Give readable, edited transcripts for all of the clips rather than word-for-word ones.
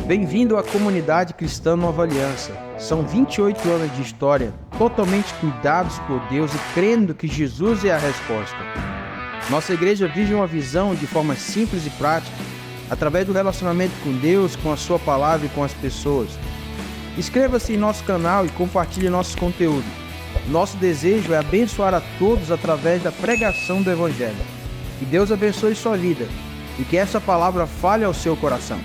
Bem-vindo à comunidade cristã Nova Aliança. São 28 anos de história, totalmente cuidados por Deus e crendo que Jesus é a resposta. Nossa igreja vive uma visão de forma simples e prática, através do relacionamento com Deus, com a sua palavra e com as pessoas. Inscreva-se em nosso canal e compartilhe nosso conteúdo. Nosso desejo é abençoar a todos através da pregação do Evangelho. Que Deus abençoe sua vida e que essa palavra fale ao seu coração.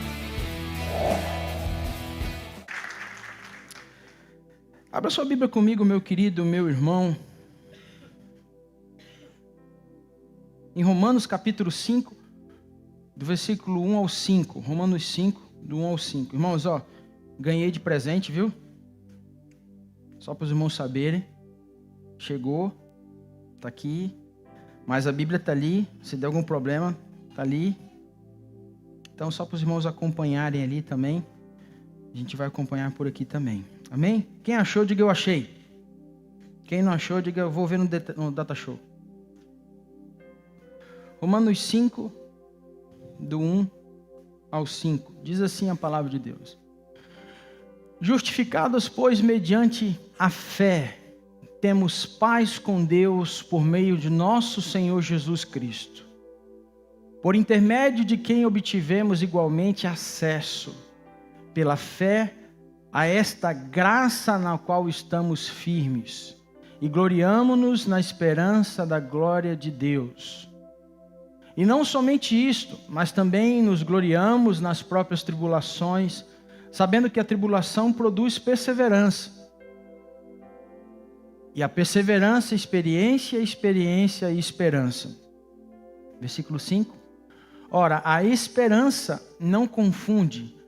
Abra sua Bíblia comigo, meu querido, meu irmão. Em Romanos capítulo 5, do versículo 1 ao 5. Romanos 5, do 1 ao 5. Irmãos, ganhei de presente, viu? Só para os irmãos saberem. Chegou, está aqui. Mas a Bíblia está ali. Se der algum problema, está ali. Então, só para os irmãos acompanharem ali também. A gente vai acompanhar por aqui também. Amém? Quem achou, diga eu achei. Quem não achou, diga eu vou ver no Data Show. Romanos 5, do 1 ao 5. Diz assim a palavra de Deus. Justificados, pois, mediante a fé, temos paz com Deus por meio de nosso Senhor Jesus Cristo, por intermédio de quem obtivemos igualmente acesso, pela fé, a esta graça na qual estamos firmes, e gloriamo-nos na esperança da glória de Deus. E não somente isto, mas também nos gloriamos nas próprias tribulações, sabendo que a tribulação produz perseverança. E a perseverança, experiência, experiência e esperança. Versículo 5. Ora, a esperança não confunde,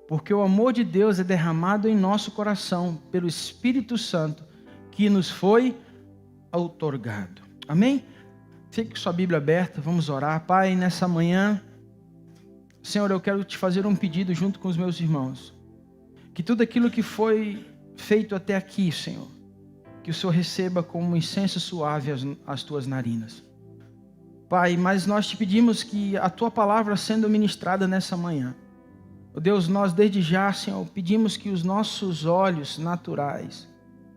porque o amor de Deus é derramado em nosso coração pelo Espírito Santo que nos foi outorgado. Amém? Fique com sua Bíblia aberta, vamos orar. Pai, nessa manhã, Senhor, eu quero te fazer um pedido junto com os meus irmãos. Que tudo aquilo que foi feito até aqui, Senhor, que o Senhor receba como um incenso suave as tuas narinas. Pai, mas nós te pedimos que a tua palavra sendo ministrada nessa manhã, Deus, nós desde já, Senhor, pedimos que os nossos olhos naturais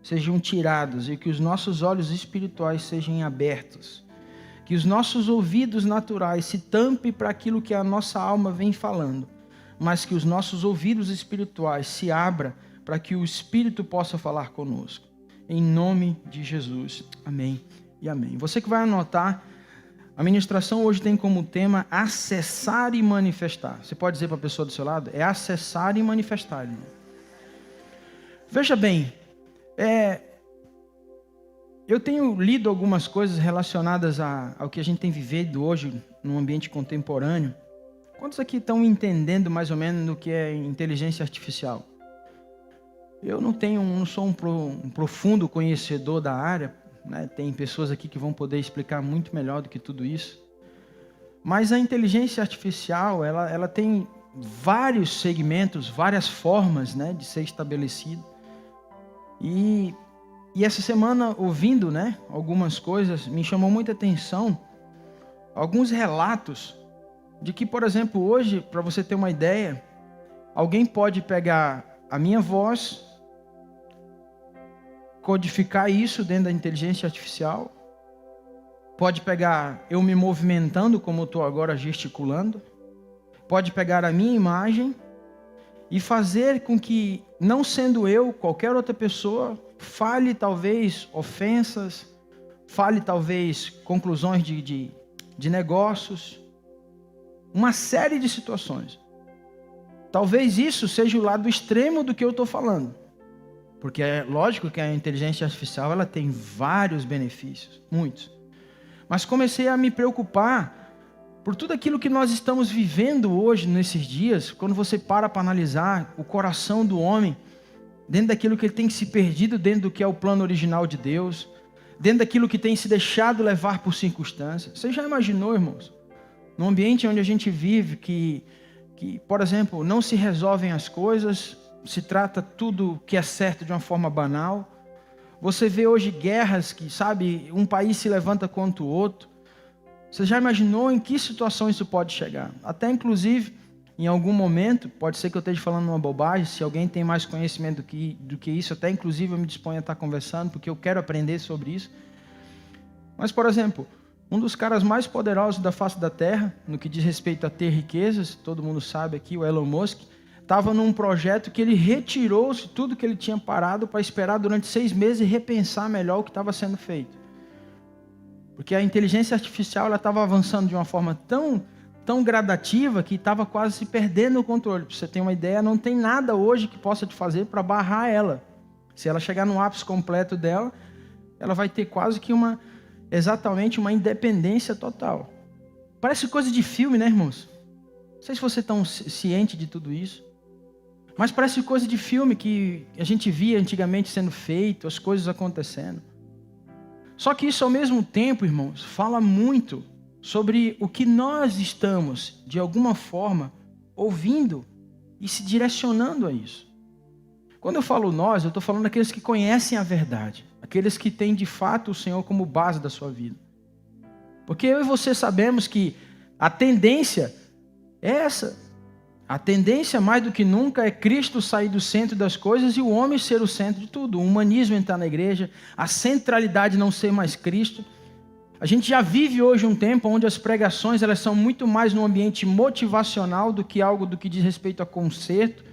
sejam tirados e que os nossos olhos espirituais sejam abertos. Que os nossos ouvidos naturais se tampem para aquilo que a nossa alma vem falando, mas que os nossos ouvidos espirituais se abram para que o Espírito possa falar conosco. Em nome de Jesus. Amém e amém. Você que vai anotar, a ministração hoje tem como tema acessar e manifestar. Você pode dizer para a pessoa do seu lado? É acessar e manifestar. Irmão. Veja bem, eu tenho lido algumas coisas relacionadas ao que a gente tem vivido hoje no ambiente contemporâneo. Quantos aqui estão entendendo mais ou menos do que é inteligência artificial? Eu não sou um profundo conhecedor da área, né? Tem pessoas aqui que vão poder explicar muito melhor do que tudo isso. Mas a inteligência artificial, ela tem vários segmentos, várias formas, né, de ser estabelecida. E essa semana, ouvindo, né, algumas coisas, me chamou muita atenção alguns relatos de que, por exemplo, hoje, para você ter uma ideia, alguém pode pegar a minha voz, codificar isso dentro da inteligência artificial, pode pegar eu me movimentando como eu estou agora gesticulando, pode pegar a minha imagem e fazer com que, não sendo eu, qualquer outra pessoa, fale talvez ofensas, fale talvez conclusões de negócios, uma série de situações. Talvez isso seja o lado extremo do que eu estou falando. Porque é lógico que a inteligência artificial ela tem vários benefícios, muitos. Mas comecei a me preocupar por tudo aquilo que nós estamos vivendo hoje, nesses dias, quando você para analisar o coração do homem, dentro daquilo que ele tem se perdido, dentro do que é o plano original de Deus, dentro daquilo que tem se deixado levar por circunstâncias. Você já imaginou, irmãos, num ambiente onde a gente vive, que por exemplo, não se resolvem as coisas, se trata tudo que é certo de uma forma banal. Você vê hoje guerras que, sabe, um país se levanta contra o outro. Você já imaginou em que situação isso pode chegar? Até, inclusive, em algum momento, pode ser que eu esteja falando uma bobagem, se alguém tem mais conhecimento do que isso, até inclusive eu me disponho a estar conversando, porque eu quero aprender sobre isso. Mas, por exemplo, um dos caras mais poderosos da face da Terra, no que diz respeito a ter riquezas, todo mundo sabe aqui, o Elon Musk, estava num projeto que ele retirou tudo que ele tinha parado para esperar durante 6 meses e repensar melhor o que estava sendo feito. Porque a inteligência artificial estava avançando de uma forma tão gradativa que estava quase se perdendo o controle. Para você ter uma ideia, não tem nada hoje que possa te fazer para barrar ela. Se ela chegar no ápice completo dela, ela vai ter quase que exatamente uma independência total. Parece coisa de filme, né, irmãos? Não sei se você está ciente de tudo isso. Mas parece coisa de filme que a gente via antigamente sendo feito, as coisas acontecendo. Só que isso ao mesmo tempo, irmãos, fala muito sobre o que nós estamos, de alguma forma, ouvindo e se direcionando a isso. Quando eu falo nós, eu estou falando daqueles que conhecem a verdade, aqueles que têm de fato o Senhor como base da sua vida. Porque eu e você sabemos que a tendência é essa. A tendência, mais do que nunca, é Cristo sair do centro das coisas e o homem ser o centro de tudo. O humanismo entrar na igreja, a centralidade não ser mais Cristo. A gente já vive hoje um tempo onde as pregações elas são muito mais no ambiente motivacional do que algo do que diz respeito a conserto.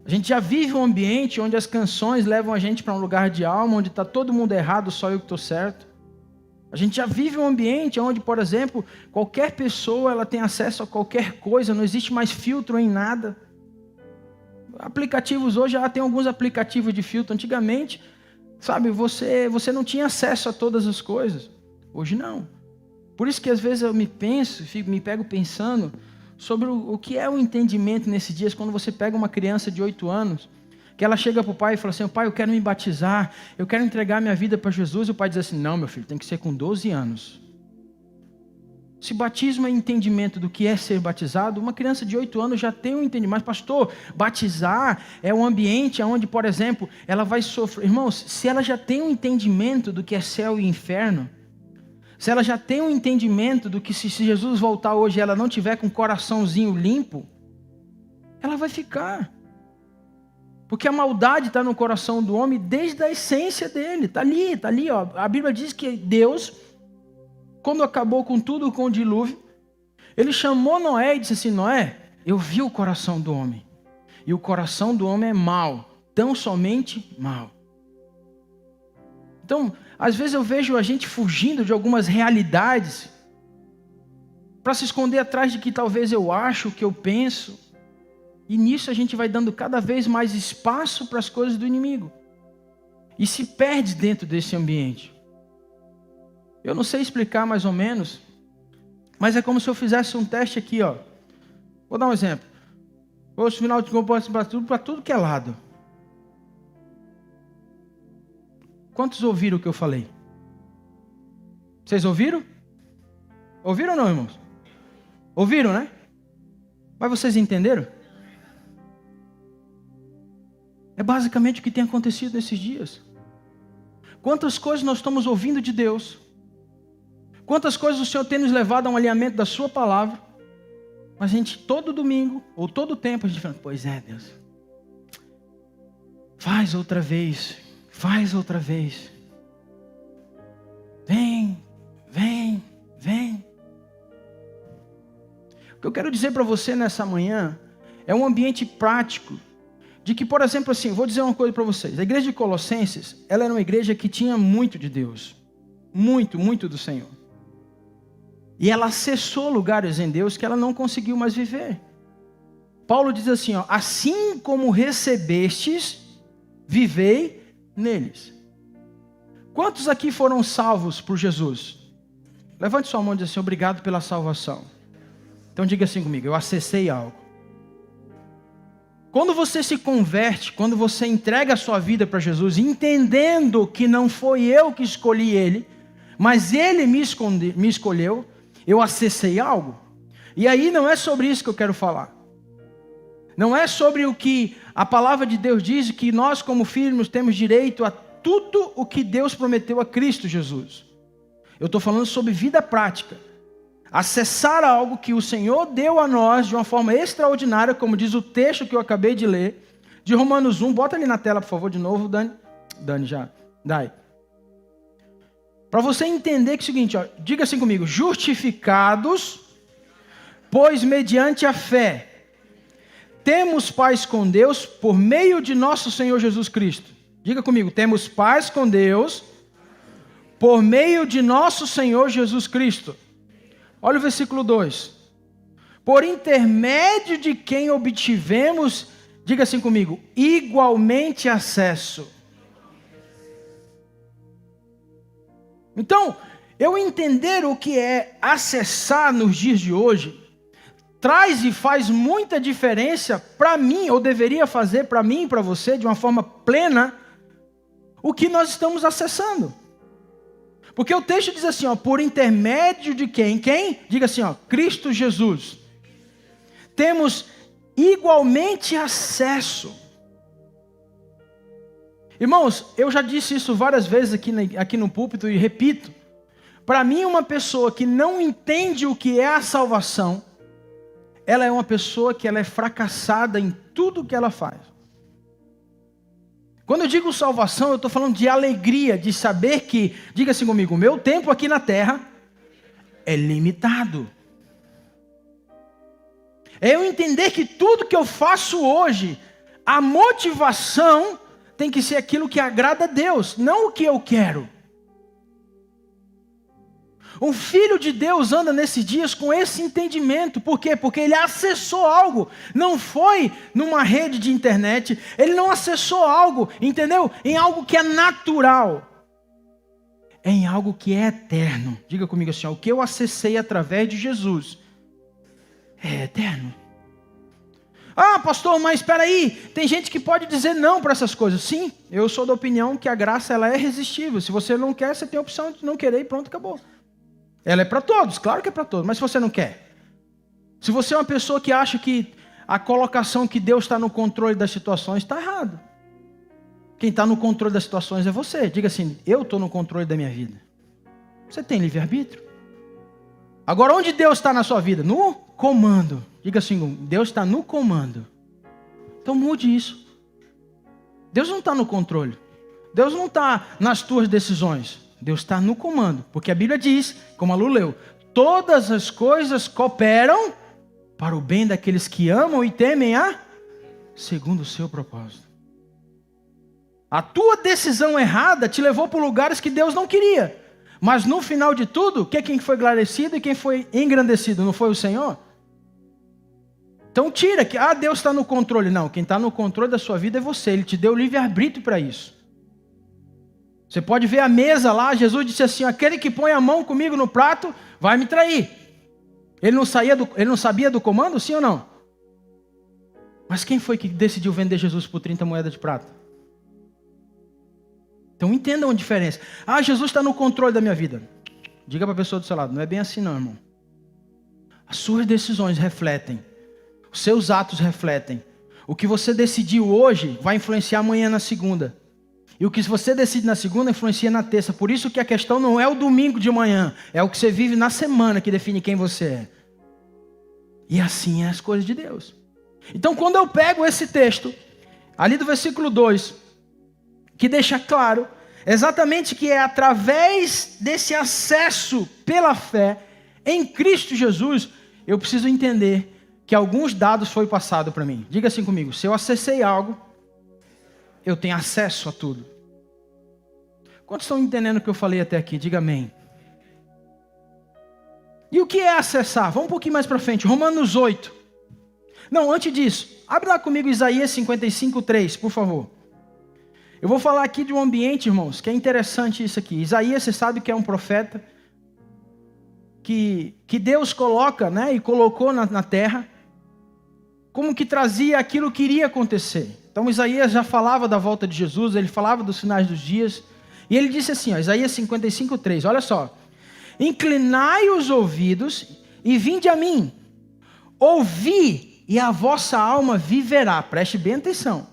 A gente já vive um ambiente onde as canções levam a gente para um lugar de alma, onde está todo mundo errado, só eu que estou certo. A gente já vive um ambiente onde, por exemplo, qualquer pessoa ela tem acesso a qualquer coisa, não existe mais filtro em nada. Aplicativos hoje, já tem alguns aplicativos de filtro. Antigamente, sabe, você não tinha acesso a todas as coisas. Hoje não. Por isso que às vezes eu me pego pensando sobre o que é o entendimento nesses dias, quando você pega uma criança de 8 anos, que ela chega para o pai e fala assim: pai, eu quero me batizar, eu quero entregar minha vida para Jesus. E o pai diz assim: não, meu filho, tem que ser com 12 anos. Se batismo é entendimento do que é ser batizado, uma criança de 8 anos já tem um entendimento. Mas pastor, batizar é um ambiente onde, por exemplo, ela vai sofrer. Irmãos, se ela já tem um entendimento do que é céu e inferno, se ela já tem um entendimento do que se Jesus voltar hoje e ela não tiver com o coraçãozinho limpo, ela vai ficar. Porque a maldade está no coração do homem desde a essência dele. Está ali. Ó. A Bíblia diz que Deus, quando acabou com tudo, com o dilúvio, ele chamou Noé e disse assim: Noé, eu vi o coração do homem. E o coração do homem é mau, tão somente mau. Então, às vezes eu vejo a gente fugindo de algumas realidades para se esconder atrás de que talvez eu acho, que eu penso. E nisso a gente vai dando cada vez mais espaço para as coisas do inimigo. E se perde dentro desse ambiente. Eu não sei explicar mais ou menos, mas é como se eu fizesse um teste aqui, ó. Vou dar um exemplo. Hoje, final de conversa para tudo que é lado. Quantos ouviram o que eu falei? Vocês ouviram? Ouviram ou não, irmãos? Ouviram, né? Mas vocês entenderam? É basicamente o que tem acontecido nesses dias. Quantas coisas nós estamos ouvindo de Deus. Quantas coisas o Senhor tem nos levado a um alinhamento da sua palavra. Mas a gente, todo domingo, ou todo tempo, a gente fala: pois é, Deus. Faz outra vez. Faz outra vez. Vem. O que eu quero dizer para você nessa manhã é um ambiente prático. De que, por exemplo, assim, vou dizer uma coisa para vocês. A igreja de Colossenses, ela era uma igreja que tinha muito de Deus. Muito do Senhor. E ela acessou lugares em Deus que ela não conseguiu mais viver. Paulo diz assim, ó: assim como recebestes, vivei neles. Quantos aqui foram salvos por Jesus? Levante sua mão e diz assim: obrigado pela salvação. Então diga assim comigo: eu acessei algo. Quando você se converte, quando você entrega a sua vida para Jesus, entendendo que não foi eu que escolhi Ele, mas Ele me escolheu, eu acessei algo. E aí não é sobre isso que eu quero falar. Não é sobre o que a palavra de Deus diz, que nós como filhos temos direito a tudo o que Deus prometeu a Cristo Jesus. Eu estou falando sobre vida prática. acessar algo que o Senhor deu a nós de uma forma extraordinária, como diz o texto que eu acabei de ler, de Romanos 1. Bota ali na tela, por favor, de novo, Dani. Dani, já. Dai. Para você entender que é o seguinte, ó, diga assim comigo: justificados, pois mediante a fé, temos paz com Deus por meio de nosso Senhor Jesus Cristo. Diga comigo: temos paz com Deus por meio de nosso Senhor Jesus Cristo. Olha o versículo 2. Por intermédio de quem obtivemos, diga assim comigo, igualmente acesso. Então, eu entender o que é acessar nos dias de hoje, traz e faz muita diferença para mim, ou deveria fazer para mim e para você, de uma forma plena, o que nós estamos acessando. Porque o texto diz assim, ó, por intermédio de quem? Quem? Diga assim, ó, Cristo Jesus. Temos igualmente acesso. Irmãos, eu já disse isso várias vezes aqui no púlpito e repito. Para mim, uma pessoa que não entende o que é a salvação, ela é uma pessoa que ela é fracassada em tudo que ela faz. Quando eu digo salvação, eu estou falando de alegria, de saber que, diga assim comigo, o meu tempo aqui na terra é limitado. É eu entender que tudo que eu faço hoje, a motivação tem que ser aquilo que agrada a Deus, não o que eu quero. Um filho de Deus anda nesses dias com esse entendimento. Por quê? Porque ele acessou algo. Não foi numa rede de internet. Ele não acessou algo, entendeu? Em algo que é natural. É em algo que é eterno. Diga comigo assim, ó, o que eu acessei através de Jesus é eterno. Ah, pastor, mas espera aí. Tem gente que pode dizer não para essas coisas. Sim, eu sou da opinião que a graça ela é irresistível. Se você não quer, você tem a opção de não querer e pronto, acabou. Ela é para todos, claro que é para todos, mas se você não quer. Se você é uma pessoa que acha que a colocação que Deus está no controle das situações, está errado. Quem está no controle das situações é você. Diga assim, eu estou no controle da minha vida. Você tem livre-arbítrio. Agora, onde Deus está na sua vida? No comando. Diga assim, Deus está no comando. Então mude isso. Deus não está no controle. Deus não está nas tuas decisões. Deus está no comando, porque a Bíblia diz, como a Lu leu, todas as coisas cooperam para o bem daqueles que amam e temem segundo o seu propósito. A tua decisão errada te levou para lugares que Deus não queria, mas no final de tudo, quem foi agradecido e quem foi engrandecido? Não foi o Senhor? Então tira que, Deus está no controle. Não, quem está no controle da sua vida é você, Ele te deu livre-arbítrio para isso. Você pode ver a mesa lá, Jesus disse assim, aquele que põe a mão comigo no prato, vai me trair. Ele não sabia do comando, sim ou não? Mas quem foi que decidiu vender Jesus por 30 moedas de prata? Então entendam a diferença. Jesus está no controle da minha vida. Diga para a pessoa do seu lado, não é bem assim não, irmão. As suas decisões refletem, os seus atos refletem. O que você decidiu hoje vai influenciar amanhã na segunda. E o que você decide na segunda influencia na terça. Por isso que a questão não é o domingo de manhã. É o que você vive na semana que define quem você é. E assim é as coisas de Deus. Então quando eu pego esse texto, ali do versículo 2, que deixa claro exatamente que é através desse acesso pela fé em Cristo Jesus, eu preciso entender que alguns dados foram passados para mim. Diga assim comigo, se eu acessei algo, eu tenho acesso a tudo. Quantos estão entendendo o que eu falei até aqui? Diga amém. E o que é acessar? Vamos um pouquinho mais para frente. Romanos 8. Não, antes disso, abre lá comigo Isaías 55:3, por favor. Eu vou falar aqui de um ambiente, irmãos, que é interessante isso aqui. Isaías, você sabe que é um profeta que Deus coloca, né, e colocou na terra, como que trazia aquilo que iria acontecer. Então Isaías já falava da volta de Jesus, ele falava dos finais dos dias, e ele disse assim, ó, Isaías 55:3, olha só. Inclinai os ouvidos e vinde a mim. Ouvi e a vossa alma viverá. Preste bem atenção.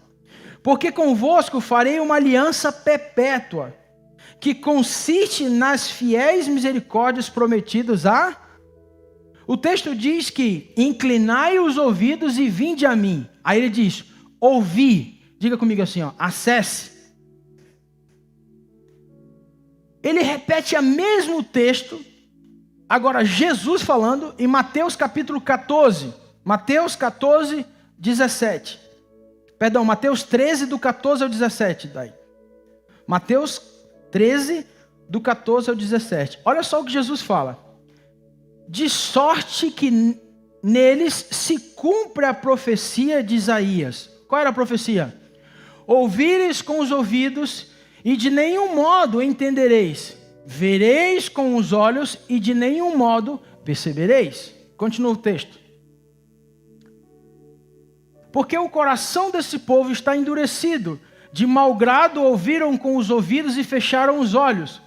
Porque convosco farei uma aliança perpétua, que consiste nas fiéis misericórdias prometidas a O texto diz que inclinai os ouvidos e vinde a mim. Aí ele diz, ouvi. Diga comigo assim, ó, acesse. Ele repete o mesmo texto, agora Jesus falando, em Mateus capítulo 14. Mateus 14, 17. Perdão, Mateus 13, do 14 ao 17. Daí. Mateus 13, do 14 ao 17. Olha só o que Jesus fala. De sorte que neles se cumpre a profecia de Isaías. Qual era a profecia? Ouvires com os ouvidos e de nenhum modo entendereis. Vereis com os olhos e de nenhum modo percebereis. Continua o texto. Porque o coração desse povo está endurecido. De mau grado ouviram com os ouvidos e fecharam os olhos.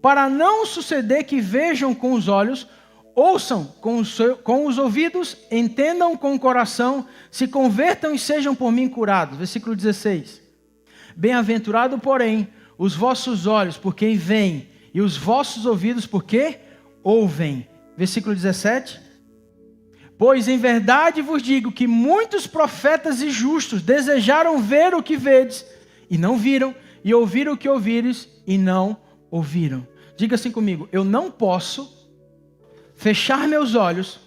Para não suceder que vejam com os olhos, ouçam com os ouvidos, entendam com o coração, se convertam e sejam por mim curados. Versículo 16. Bem-aventurado, porém, os vossos olhos, porque veem, e os vossos ouvidos, porque ouvem. Versículo 17. Pois em verdade vos digo que muitos profetas e justos desejaram ver o que vedes, e não viram, e ouvir o que ouvires, e não ouviram. Diga assim comigo, eu não posso fechar meus olhos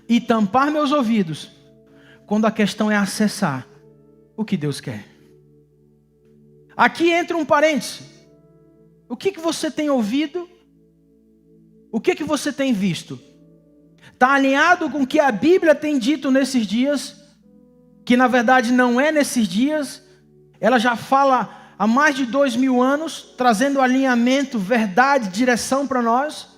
e tampar meus ouvidos quando a questão é acessar o que Deus quer. Aqui entra um parêntese. O que você tem ouvido? O que você tem visto? Está alinhado com o que a Bíblia tem dito nesses dias? Que na verdade não é nesses dias. Ela já fala há mais de 2000 anos, trazendo alinhamento, verdade, direção para nós.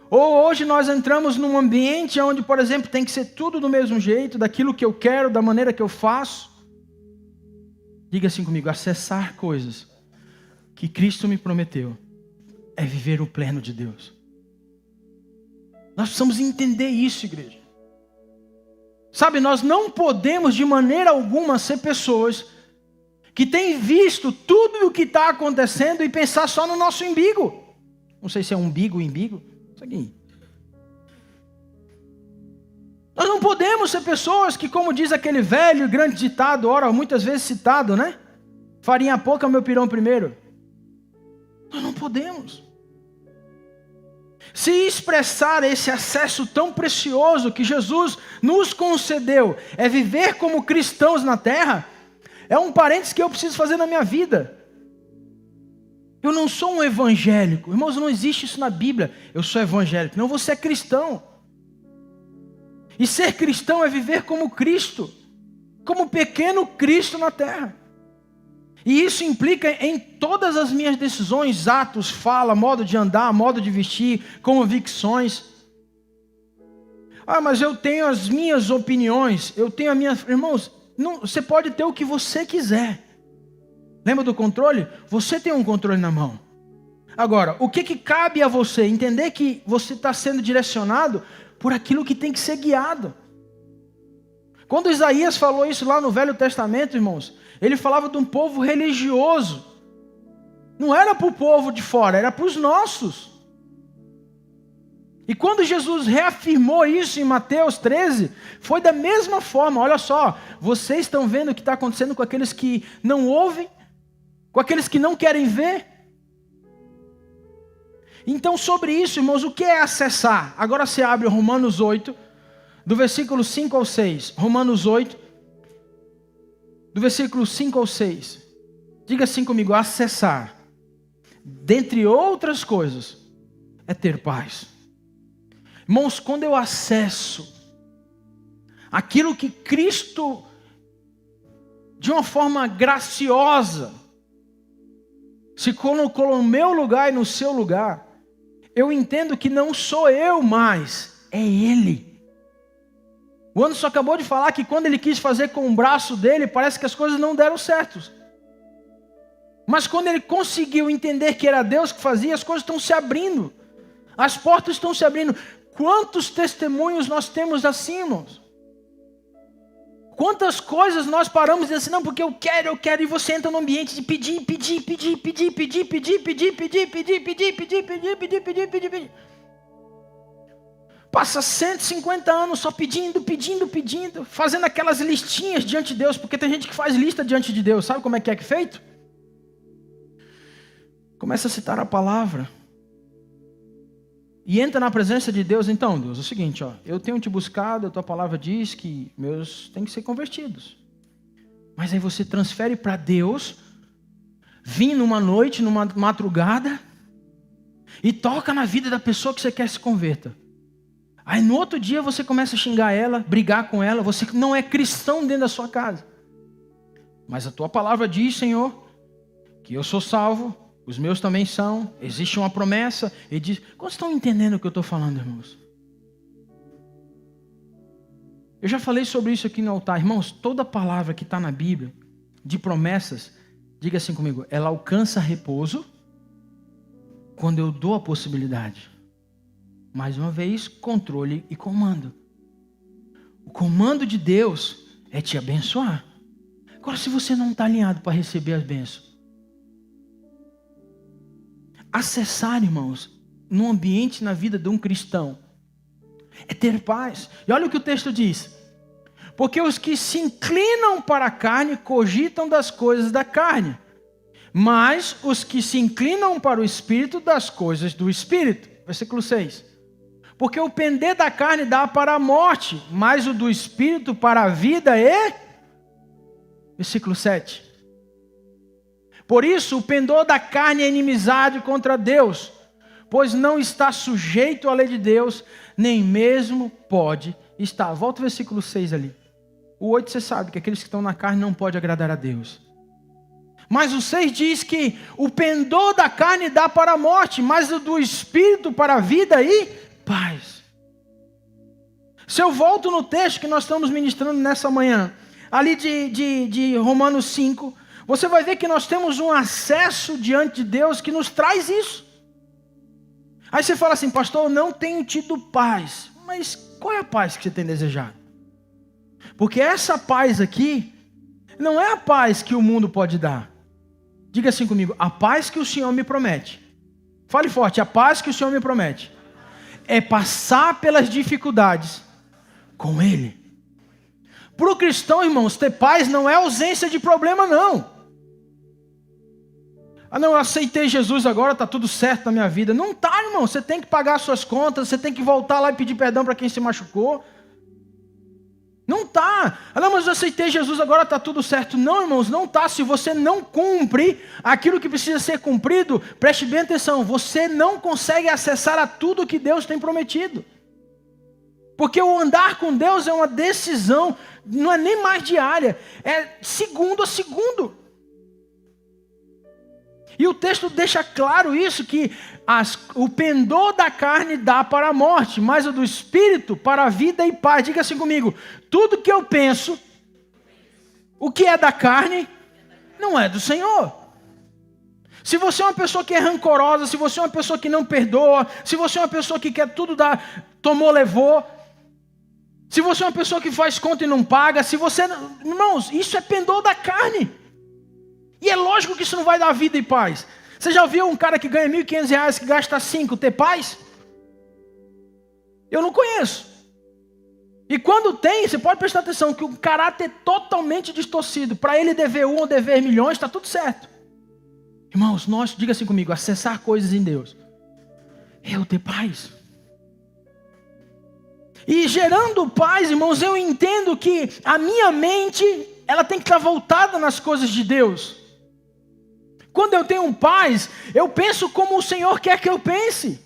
Ou hoje nós entramos num ambiente onde, por exemplo, tem que ser tudo do mesmo jeito, daquilo que eu quero, da maneira que eu faço. Diga assim comigo, acessar coisas que Cristo me prometeu é viver o pleno de Deus. Nós precisamos entender isso, igreja. Sabe, nós não podemos de maneira alguma ser pessoas que têm visto tudo o que está acontecendo e pensar só no nosso umbigo. Não sei se é umbigo. Isso aqui. Nós não podemos ser pessoas que, como diz aquele velho e grande ditado, ora, muitas vezes citado, né? Farinha pouca, meu pirão primeiro. Nós não podemos. Se expressar esse acesso tão precioso que Jesus nos concedeu é viver como cristãos na terra, é um parênteses que eu preciso fazer na minha vida. Eu não sou um evangélico. Irmãos, não existe isso na Bíblia. Eu sou evangélico. Não, você é cristão. E ser cristão é viver como Cristo. Como pequeno Cristo na terra. E isso implica em todas as minhas decisões, atos, fala, modo de andar, modo de vestir, convicções. Ah, mas eu tenho as minhas opiniões. Eu tenho a minha... Irmãos, não, você pode ter o que você quiser. Lembra do controle? Você tem um controle na mão. Agora, o que cabe a você? Entender que você está sendo direcionado por aquilo que tem que ser guiado. Quando Isaías falou isso lá no Velho Testamento, irmãos, ele falava de um povo religioso. Não era para o povo de fora, era para os nossos. E quando Jesus reafirmou isso em Mateus 13, foi da mesma forma. Olha só, vocês estão vendo o que está acontecendo com aqueles que não ouvem? Com aqueles que não querem ver? Então, sobre isso, irmãos, o que é acessar? Agora você abre Romanos 8, do versículo 5 ao 6. Romanos 8, do versículo 5 ao 6. Diga assim comigo, acessar, dentre outras coisas, é ter paz. Irmãos, quando eu acesso aquilo que Cristo, de uma forma graciosa, se colocou no meu lugar e no seu lugar, eu entendo que não sou eu mais, é Ele. O Anderson acabou de falar que quando ele quis fazer com o braço dele, parece que as coisas não deram certo. Mas quando ele conseguiu entender que era Deus que fazia, as coisas estão se abrindo. As portas estão se abrindo. Quantos testemunhos nós temos assim, irmãos? Quantas coisas nós paramos e dizemos assim, não, porque eu quero, e você entra no ambiente de pedir. Passa 150 anos só pedindo, fazendo aquelas listinhas diante de Deus, porque tem gente que faz lista diante de Deus. Sabe como é que feito? Começa a citar a palavra. E entra na presença de Deus. Então, Deus, é o seguinte, eu tenho te buscado, a tua palavra diz que meus têm que ser convertidos. Mas aí você transfere para Deus, vem numa noite, numa madrugada, e toca na vida da pessoa que você quer se converta. Aí no outro dia você começa a xingar ela, brigar com ela, você não é cristão dentro da sua casa. Mas a tua palavra diz, Senhor, que eu sou salvo, os meus também são, existe uma promessa, e diz, vocês estão entendendo o que eu estou falando, irmãos? Eu já falei sobre isso aqui no altar, irmãos, toda palavra que está na Bíblia, de promessas, diga assim comigo, ela alcança repouso, quando eu dou a possibilidade. Mais uma vez, controle e comando. O comando de Deus é te abençoar. Agora, se você não está alinhado para receber as bênçãos, acessar, irmãos, num ambiente na vida de um cristão, é ter paz. E olha o que o texto diz. Porque os que se inclinam para a carne cogitam das coisas da carne, mas os que se inclinam para o Espírito das coisas do Espírito. Versículo 6. Porque o pender da carne dá para a morte, mas o do Espírito para a vida e... Versículo 7. Por isso o pendor da carne é inimizade contra Deus, pois não está sujeito à lei de Deus, nem mesmo pode estar. Volta o versículo 6 ali. O 8 você sabe que aqueles que estão na carne não podem agradar a Deus. Mas o 6 diz que o pendor da carne dá para a morte, mas o do Espírito para a vida e paz. Se eu volto no texto que nós estamos ministrando nessa manhã, ali de Romanos 5, você vai ver que nós temos um acesso diante de Deus que nos traz isso. Aí você fala assim, pastor, eu não tenho tido paz. Mas qual é a paz que você tem desejado? Porque essa paz aqui não é a paz que o mundo pode dar. Diga assim comigo, a paz que o Senhor me promete. Fale forte, a paz que o Senhor me promete é passar pelas dificuldades com Ele. Para o cristão, irmãos, ter paz não é ausência de problema, não. Ah, não, eu aceitei Jesus agora, está tudo certo na minha vida. Não está, irmão, você tem que pagar as suas contas, você tem que voltar lá e pedir perdão para quem se machucou. Não está. Ah, não, mas eu aceitei Jesus, agora está tudo certo. Não, irmãos, não está. Se você não cumpre aquilo que precisa ser cumprido, preste bem atenção, você não consegue acessar a tudo que Deus tem prometido. Porque o andar com Deus é uma decisão, não é nem mais diária, é segundo a segundo. E o texto deixa claro isso, que o pendor da carne dá para a morte, mas o do Espírito para a vida e paz. Diga assim comigo, tudo que eu penso, o que é da carne, não é do Senhor. Se você é uma pessoa que é rancorosa, se você é uma pessoa que não perdoa, se você é uma pessoa que quer tudo dar, tomou, levou, se você é uma pessoa que faz conta e não paga, se você... Irmãos, isso é pendor da carne. E é lógico que isso não vai dar vida e paz. Você já viu um cara que ganha R$1.500 que gasta 5 ter paz? Eu não conheço. E quando tem, você pode prestar atenção que o caráter totalmente distorcido, para ele dever 1 ou dever milhões, está tudo certo. Irmãos, nós, diga assim comigo, acessar coisas em Deus é eu ter paz. E gerando paz, irmãos, eu entendo que a minha mente, ela tem que estar voltada nas coisas de Deus. Quando eu tenho paz, eu penso como o Senhor quer que eu pense.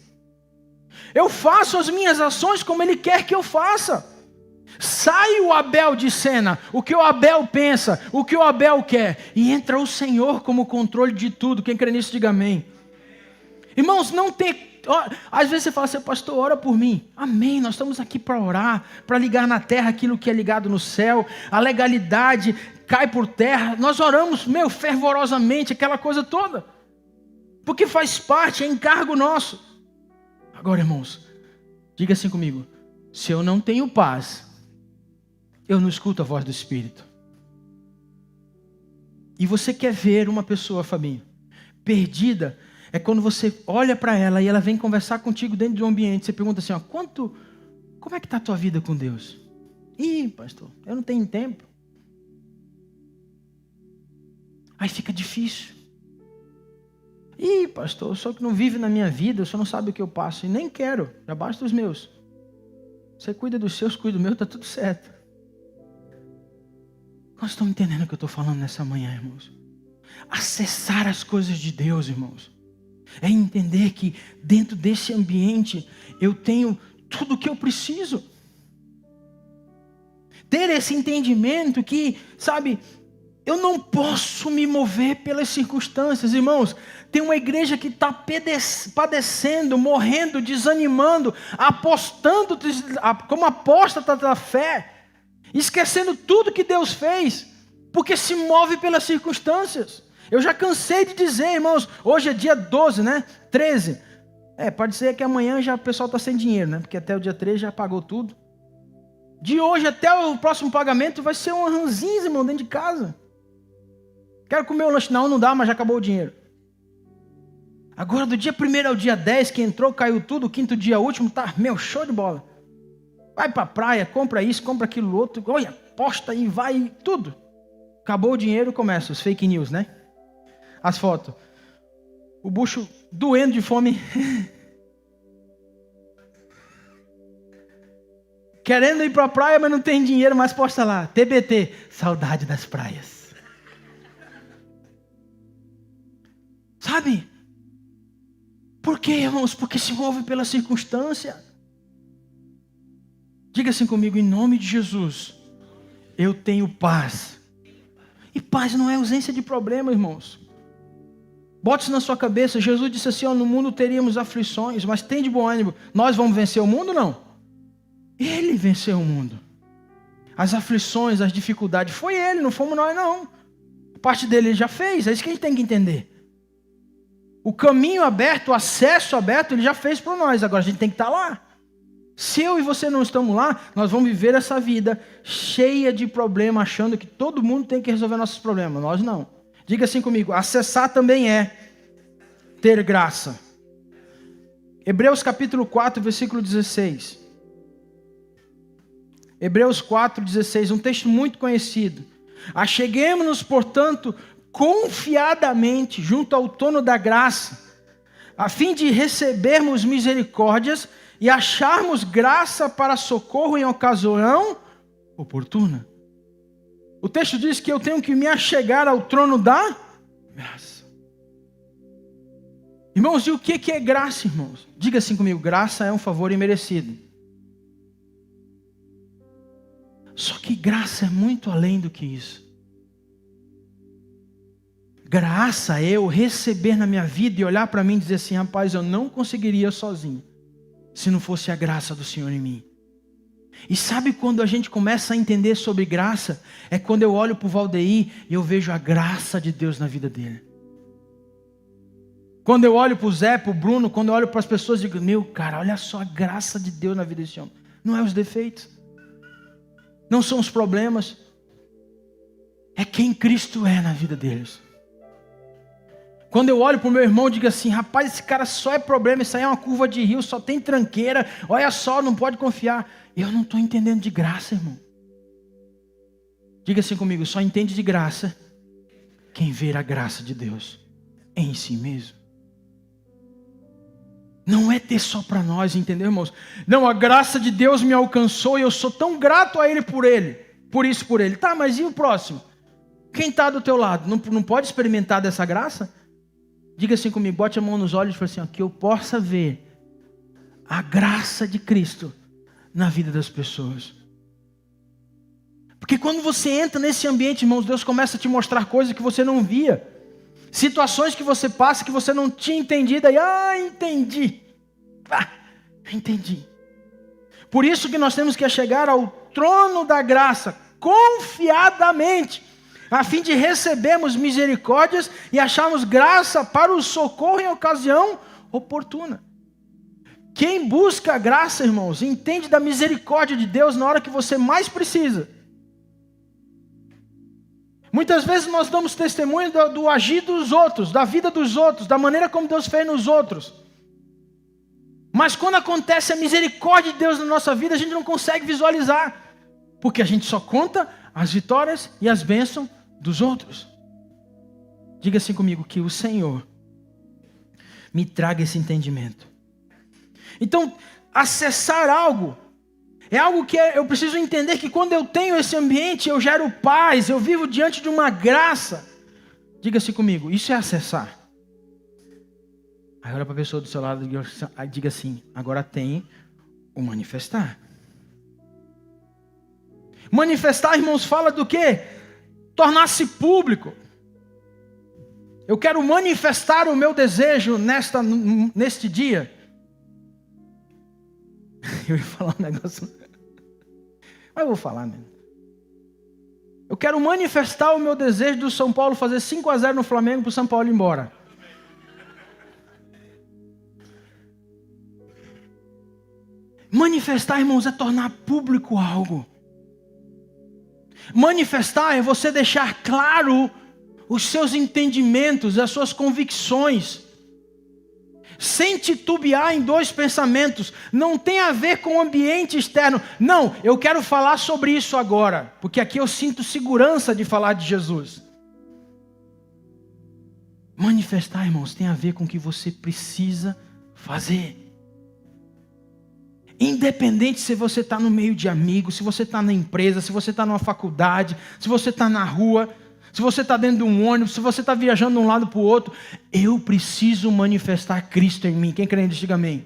Eu faço as minhas ações como Ele quer que eu faça. Sai o Abel de cena, o que o Abel pensa, o que o Abel quer. E entra o Senhor como controle de tudo. Quem crê nisso, diga amém. Irmãos, não tem... Às vezes você fala assim, pastor, ora por mim. Amém, nós estamos aqui para orar, para ligar na terra aquilo que é ligado no céu. A legalidade cai por terra. Nós oramos, fervorosamente, aquela coisa toda. Porque faz parte, é encargo nosso. Agora, irmãos, diga assim comigo. Se eu não tenho paz, eu não escuto a voz do Espírito. E você quer ver uma pessoa, Fabinho, perdida... É quando você olha para ela e ela vem conversar contigo dentro de um ambiente. Você pergunta assim, quanto Como é que está a tua vida com Deus? Ih, pastor, eu não tenho tempo. Aí fica difícil. Ih, pastor, o senhor que não vive na minha vida, o senhor não sabe o que eu passo. E nem quero, já basta os meus. Você cuida dos seus, cuida do meu, está tudo certo. Nós estamos entendendo o que eu estou falando nessa manhã, irmãos. Acessar as coisas de Deus, irmãos. É entender que dentro desse ambiente eu tenho tudo o que eu preciso. Ter esse entendimento que, sabe, eu não posso me mover pelas circunstâncias, irmãos. Tem uma igreja que está padecendo, morrendo, desanimando, apostando como apóstata da fé, esquecendo tudo que Deus fez, porque se move pelas circunstâncias. Eu já cansei de dizer, irmãos, hoje é dia 12, né? 13. Pode ser que amanhã já o pessoal está sem dinheiro, né? Porque até o dia 13 já pagou tudo. De hoje até o próximo pagamento vai ser um ranzinho, irmão, dentro de casa. Quero comer o lanche. Não dá, mas já acabou o dinheiro. Agora, do dia 1º ao dia 10, que entrou, caiu tudo, o 5º dia último, tá, show de bola. Vai pra praia, compra isso, compra aquilo outro, olha, aposta aí, vai, tudo. Acabou o dinheiro, começa os fake news, né? As fotos. O bucho doendo de fome. Querendo ir pra praia, mas não tem dinheiro, mas posta lá. TBT, saudade das praias. Sabe? Por quê, irmãos? Porque se move pela circunstância. Diga assim comigo, em nome de Jesus, eu tenho paz. E paz não é ausência de problema, irmãos. Bote isso na sua cabeça. Jesus disse assim, no mundo teríamos aflições, mas tem de bom ânimo. Nós vamos vencer o mundo, não? Ele venceu o mundo. As aflições, as dificuldades, foi Ele, não fomos nós, não. A parte dele Ele já fez, é isso que a gente tem que entender. O caminho aberto, o acesso aberto, Ele já fez para nós. Agora a gente tem que estar lá. Se eu e você não estamos lá, nós vamos viver essa vida cheia de problemas, achando que todo mundo tem que resolver nossos problemas. Nós não. Diga assim comigo, acessar também é ter graça. Hebreus capítulo 4, versículo 16. Hebreus 4, 16, um texto muito conhecido. Acheguemo-nos, portanto, confiadamente junto ao trono da graça, a fim de recebermos misericórdias e acharmos graça para socorro em ocasião oportuna. O texto diz que eu tenho que me achegar ao trono da graça. Irmãos, e o que é graça, irmãos? Diga assim comigo, graça é um favor imerecido. Só que graça é muito além do que isso. Graça é eu receber na minha vida e olhar para mim e dizer assim, rapaz, eu não conseguiria sozinho, se não fosse a graça do Senhor em mim. E sabe quando a gente começa a entender sobre graça? É quando eu olho para o Valdeir e eu vejo a graça de Deus na vida dele. Quando eu olho para o Zé, para o Bruno, quando eu olho para as pessoas e digo, meu cara, olha só a graça de Deus na vida desse homem. Não é os defeitos, não são os problemas, é quem Cristo é na vida deles. Quando eu olho para o meu irmão e digo assim, rapaz, esse cara só é problema, isso aí é uma curva de rio, só tem tranqueira, olha só, não pode confiar. Eu não estou entendendo de graça, irmão. Diga assim comigo, só entende de graça quem vê a graça de Deus em si mesmo. Não é ter só para nós, entendeu, irmãos? Não, a graça de Deus me alcançou e eu sou tão grato a Ele, por isso, por Ele. Tá, mas e o próximo? Quem está do teu lado, não pode experimentar dessa graça? Diga assim comigo, bote a mão nos olhos e fala assim, ó, que eu possa ver a graça de Cristo na vida das pessoas. Porque quando você entra nesse ambiente, irmãos, Deus começa a te mostrar coisas que você não via. Situações que você passa que você não tinha entendido. Aí, entendi. Entendi. Por isso que nós temos que chegar ao trono da graça, confiadamente, a fim de recebermos misericórdias e acharmos graça para o socorro em ocasião oportuna. Quem busca a graça, irmãos, entende da misericórdia de Deus na hora que você mais precisa. Muitas vezes nós damos testemunho do agir dos outros, da vida dos outros, da maneira como Deus fez nos outros. Mas quando acontece a misericórdia de Deus na nossa vida, a gente não consegue visualizar. Porque a gente só conta as vitórias e as bênçãos dos outros. Diga assim comigo, que o Senhor me traga esse entendimento. Então, acessar algo, é algo que eu preciso entender que quando eu tenho esse ambiente, eu gero paz, eu vivo diante de uma graça. Diga assim comigo, isso é acessar. Aí olha para a pessoa do seu lado e diga assim, agora tem o manifestar. Manifestar, irmãos, fala do quê? Tornar-se público. Eu quero manifestar o meu desejo neste dia. Eu ia falar um negócio, mas eu vou falar mesmo. Eu quero manifestar o meu desejo do São Paulo fazer 5-0 no Flamengo para o São Paulo ir embora. Manifestar, irmãos, é tornar público algo. Manifestar é você deixar claro os seus entendimentos, as suas convicções. Sem titubear em 2 pensamentos. Não tem a ver com o ambiente externo. Não, eu quero falar sobre isso agora. Porque aqui eu sinto segurança de falar de Jesus. Manifestar, irmãos, tem a ver com o que você precisa fazer. Independente se você está no meio de amigos, se você está na empresa, se você está numa faculdade, se você está na rua, se você está dentro de um ônibus, se você está viajando de um lado para o outro, eu preciso manifestar Cristo em mim. Quem crê nisso, diga amém.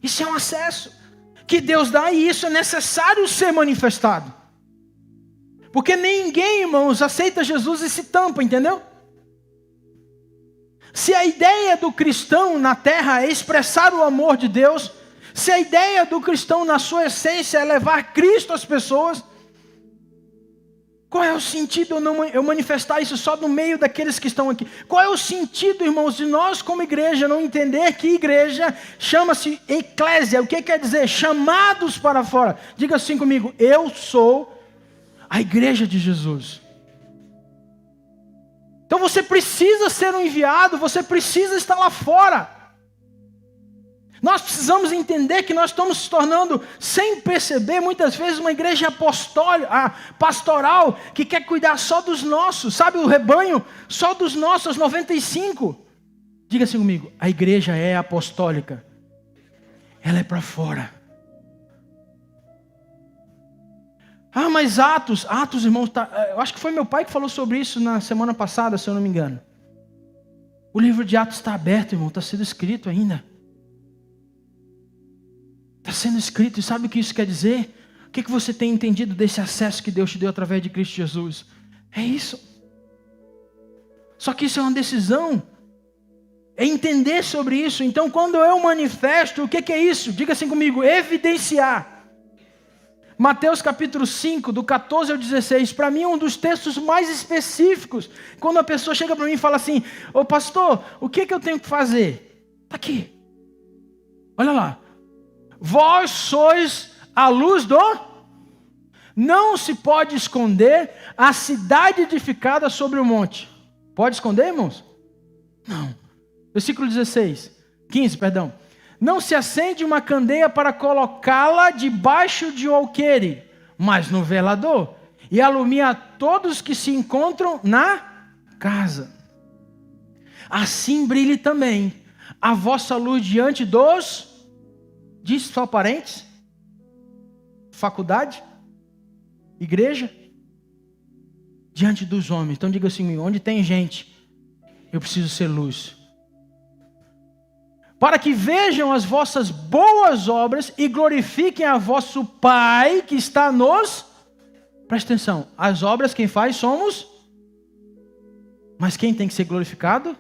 Isso é um acesso que Deus dá e isso é necessário ser manifestado. Porque ninguém, irmãos, aceita Jesus e se tampa, entendeu? Se a ideia do cristão na terra é expressar o amor de Deus, se a ideia do cristão na sua essência é levar Cristo às pessoas, qual é o sentido eu manifestar isso só no meio daqueles que estão aqui? Qual é o sentido, irmãos, de nós como igreja não entender que igreja chama-se eclésia? O que quer dizer? Chamados para fora. Diga assim comigo, eu sou a igreja de Jesus. Então você precisa ser um enviado, você precisa estar lá fora. Nós precisamos entender que nós estamos se tornando, sem perceber, muitas vezes uma igreja pastoral, que quer cuidar só dos nossos, sabe, o rebanho, só dos nossos 95. Diga assim comigo, a igreja é apostólica, ela é para fora. Mas Atos, irmãos, eu acho que foi meu pai que falou sobre isso na semana passada, se eu não me engano. O livro de Atos está aberto, irmão, está sendo escrito ainda. Está sendo escrito, e sabe o que isso quer dizer? O que você tem entendido desse acesso que Deus te deu através de Cristo Jesus? É isso. Só que isso é uma decisão. É entender sobre isso. Então quando eu manifesto, o que é isso? Diga assim comigo, evidenciar. Mateus capítulo 5, do 14 ao 16, para mim é um dos textos mais específicos. Quando a pessoa chega para mim e fala assim, ô pastor, o que eu tenho que fazer? Está aqui. Olha lá. Vós sois a luz do... Não se pode esconder a cidade edificada sobre o monte. Pode esconder, irmãos? Não. Versículo 15, perdão. Não se acende uma candeia para colocá-la debaixo de um alqueire, mas no velador, e alumia a todos que se encontram na casa. Assim brilhe também a vossa luz diante dos... Diz só parentes? Faculdade? Igreja? Diante dos homens. Então diga assim, onde tem gente, eu preciso ser luz. Para que vejam as vossas boas obras e glorifiquem a vosso Pai que está nos... Presta atenção, as obras quem faz somos... Mas quem tem que ser glorificado?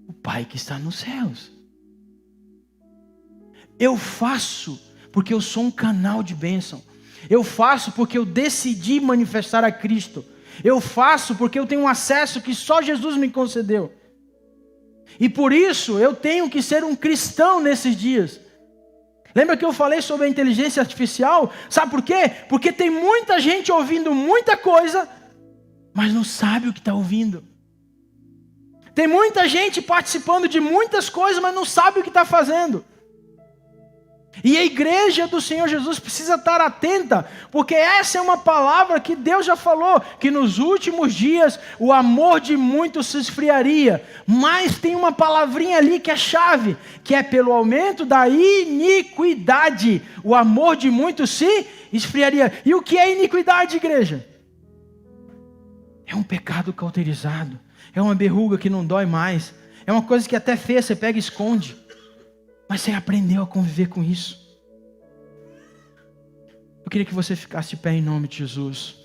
O Pai que está nos céus. Eu faço porque eu sou um canal de bênção. Eu faço porque eu decidi manifestar a Cristo. Eu faço porque eu tenho um acesso que só Jesus me concedeu. E por isso eu tenho que ser um cristão nesses dias. Lembra que eu falei sobre a inteligência artificial? Sabe por quê? Porque tem muita gente ouvindo muita coisa, mas não sabe o que está ouvindo. Tem muita gente participando de muitas coisas, mas não sabe o que está fazendo. E a igreja do Senhor Jesus precisa estar atenta, porque essa é uma palavra que Deus já falou, que nos últimos dias o amor de muitos se esfriaria. Mas tem uma palavrinha ali que é chave, que é pelo aumento da iniquidade. O amor de muitos se esfriaria. E o que é iniquidade, igreja? É um pecado cauterizado. É uma verruga que não dói mais. É uma coisa que até feia, você pega e esconde. Mas você aprendeu a conviver com isso. Eu queria que você ficasse de pé em nome de Jesus.